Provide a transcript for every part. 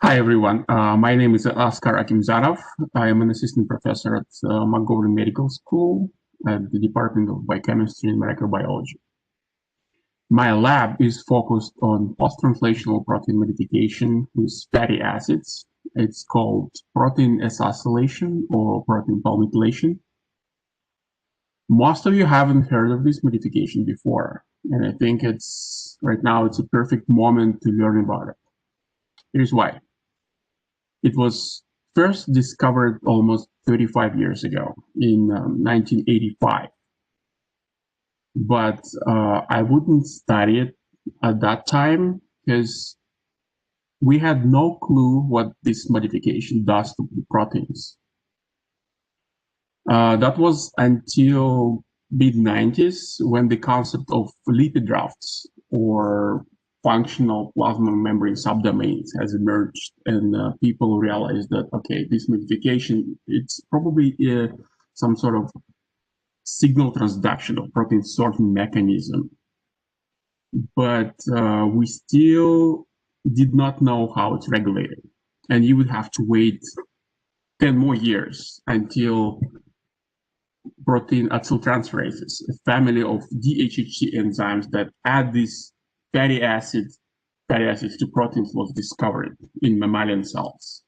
Hi, everyone. My name is Askar Akimzhonov. I am an assistant professor at Montgomery Medical School at the Department of Biochemistry and Microbiology. My lab is focused on post-translational protein modification with fatty acids. It's called protein acylation or protein palmitoylation. Most of you haven't heard of this modification before, and I think right now it's a perfect moment to learn about it. Here's why. It was first discovered almost 35 years ago in 1985. But I wouldn't study it at that time because we had no clue what this modification does to proteins. That was until mid-90s when the concept of lipid rafts or functional plasma membrane subdomains has emerged, and people realized that, okay, this modification, it's probably some sort of signal transduction of protein sorting mechanism. But we still did not know how it's regulated. And you would have to wait 10 more years until protein acyltransferases, a family of DHHC enzymes that add these fatty acids to proteins, was discovered in mammalian cells.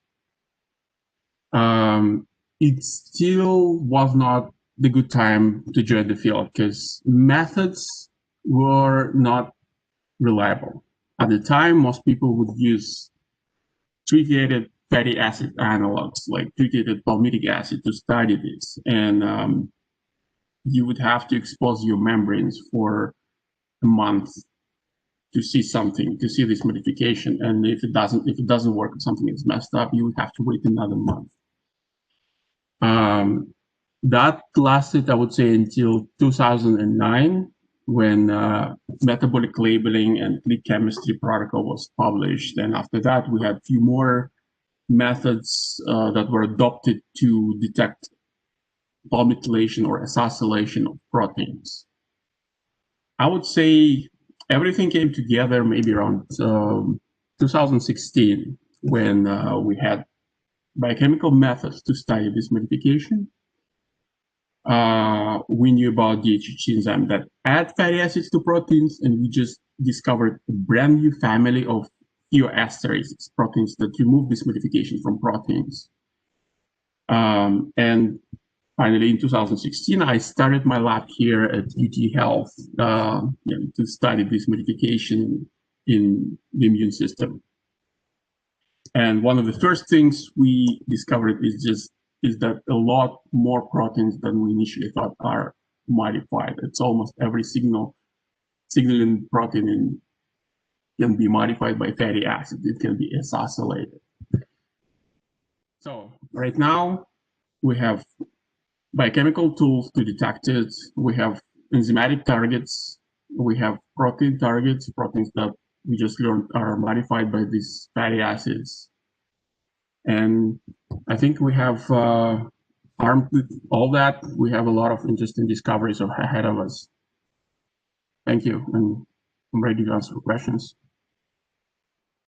It still was not the good time to join the field because methods were not reliable. At the time, most people would use tritiated fatty acid analogs like tritiated palmitic acid to study this. And you would have to expose your membranes for a month to see something, to see this modification. And if it doesn't work, if something is messed up, you would have to wait another month. That lasted, I would say, until 2009, when metabolic labeling and click chemistry protocol was published. And after that, we had a few more methods that were adopted to detect palmitoylation or acylation of proteins. I would say everything came together maybe around 2016 when we had biochemical methods to study this modification. We knew about DHHC enzyme that add fatty acids to proteins, and we just discovered a brand new family of thioesterases, proteins that remove this modification from proteins. And finally, in 2016, I started my lab here at UT Health to study this modification in the immune system. And one of the first things we discovered is that a lot more proteins than we initially thought are modified. It's almost every signaling protein can be modified by fatty acids. It can be acylated. So right now we have biochemical tools to detect it. We have enzymatic targets. We have protein targets, proteins that we just learned are modified by these fatty acids. And I think we have, armed with all that, we have a lot of interesting discoveries ahead of us. Thank you, and I'm ready to answer questions.